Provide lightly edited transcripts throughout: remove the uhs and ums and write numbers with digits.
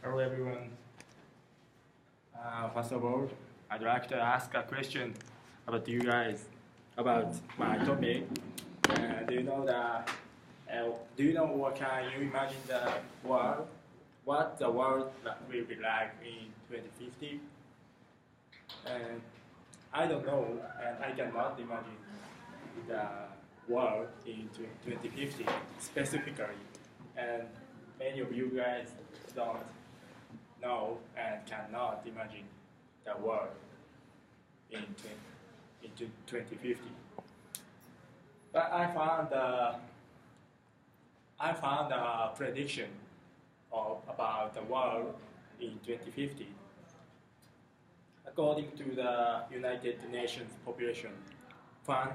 Hello everyone. First of all, I'd like to ask a question about you guys, about my topic. Do you know or can you imagine the world? What the world will be like in 2050? And I don't know, and I cannot imagine the world in 2050 specifically. And many of you guys don't know and cannot imagine the world in 2050. But I found a prediction about the world in 2050. According to the United Nations Fund,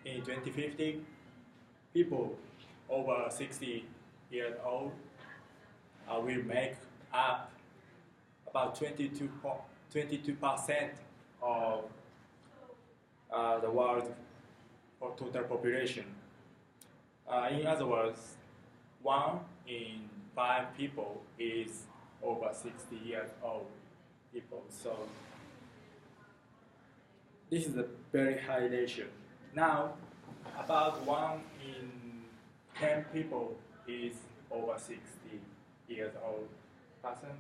in 2050, people over 60 years old will make up about 22% of the world's total population. In other words, 1 in 5 people is over 60 years old people. So this is a very high ratio. Now, about 1 in 10 people is over 60 years old person.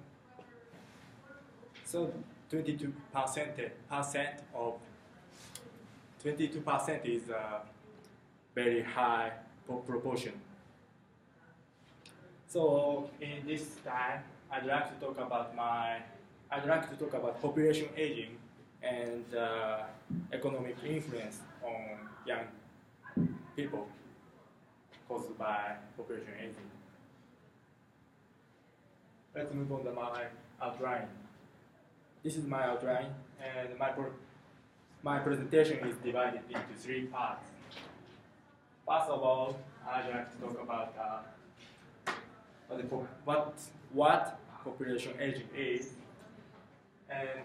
So 22% of 22% is a very high proportion. So in this time, I'd like to talk about population aging and economic influence on young people caused by population aging. Let's move on to my outline. This is my outline, and my presentation is divided into 3 parts. First of all, I'd like to talk about what population aging is, and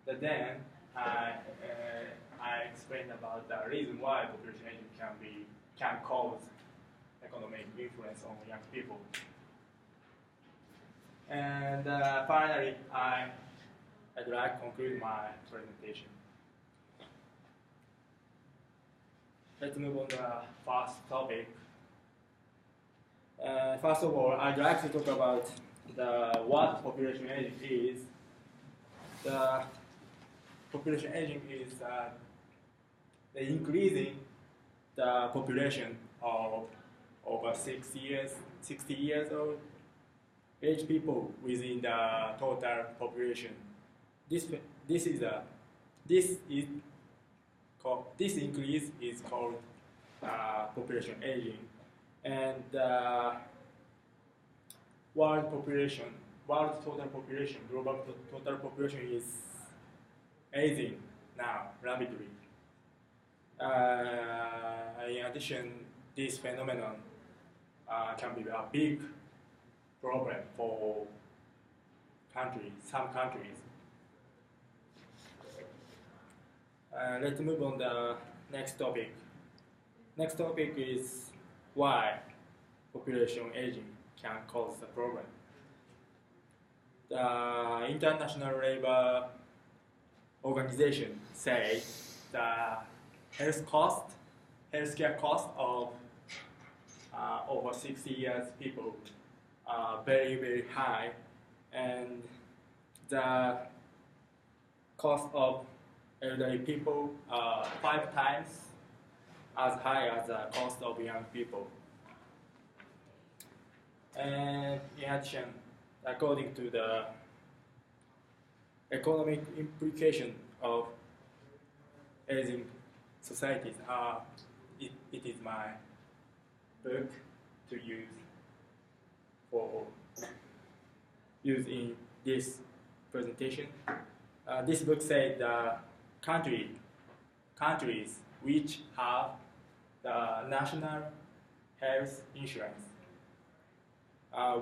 then I explain about the reason why population aging can cause economic influence on young people. And finally, I'd like to conclude my presentation. Let's move on to the first topic. First of all, I'd like to talk about what population aging is. The population aging is the increasing the population of over 60 years old age people within the total population. This increase is called population aging, and world total population, global total population is aging now rapidly. In addition, this phenomenon can be a big problem for some countries. Let's move on to the next topic. Next topic is why population aging can cause the problem. The International Labour Organization says the healthcare cost of over 60 years people are very, very high, and the cost of elderly people are 5 times as high as the cost of young people. And in addition, according to the economic implication of aging societies, it is my book to use in this presentation. This book said the countries which have the national health insurance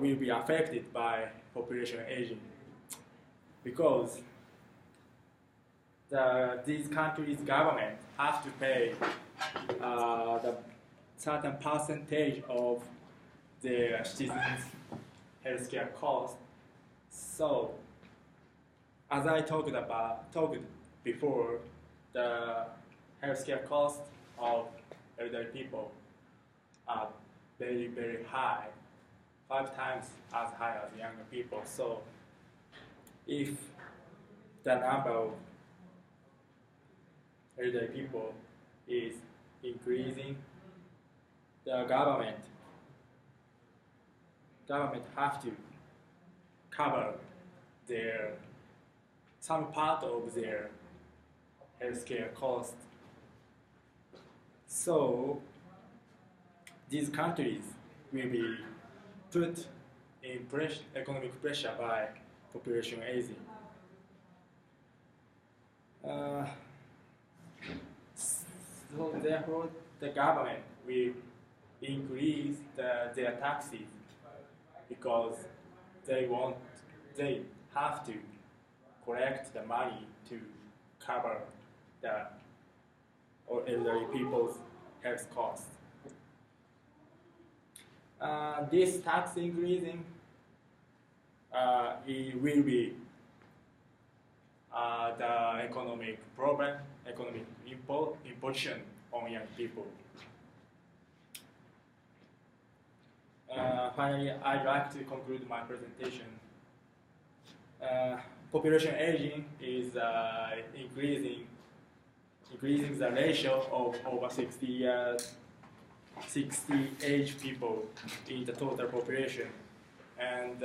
will be affected by population aging, because these countries' government have to pay the certain percentage of their citizens' healthcare costs. So, as I talked before, the healthcare costs of elderly people are very, very high, 5 times as high as younger people. So, if the number of elderly people is increasing, the government have to cover some part of their healthcare cost. So these countries will be put in economic pressure by population aging. So therefore, the government will increase their taxes because they have to collect the money to cover the elderly people's health costs. This tax increasing it will be the economic problem, economic imposition on young people. Finally, I'd like to conclude my presentation. Population aging is increasing the ratio of over 60 age people in the total population, and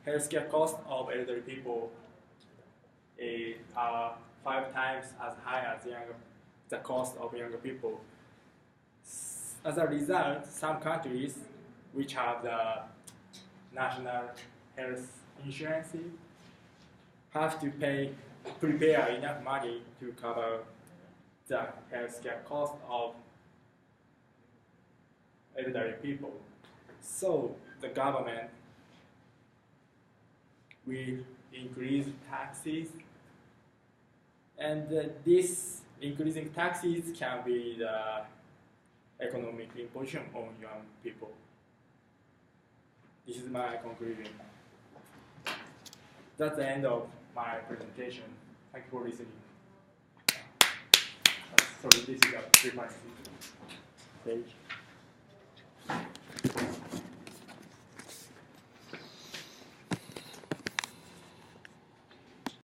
healthcare costs of elderly people are 5 times as high as the cost of younger people. As a result, some countries which have the national health insurance have to prepare enough money to cover the healthcare cost of elderly people. So the government will increase taxes, and this increasing taxes can be the economic imposition on young people. This is my conclusion. That's the end of my presentation. Thank you for listening. Sorry, this is a reference page.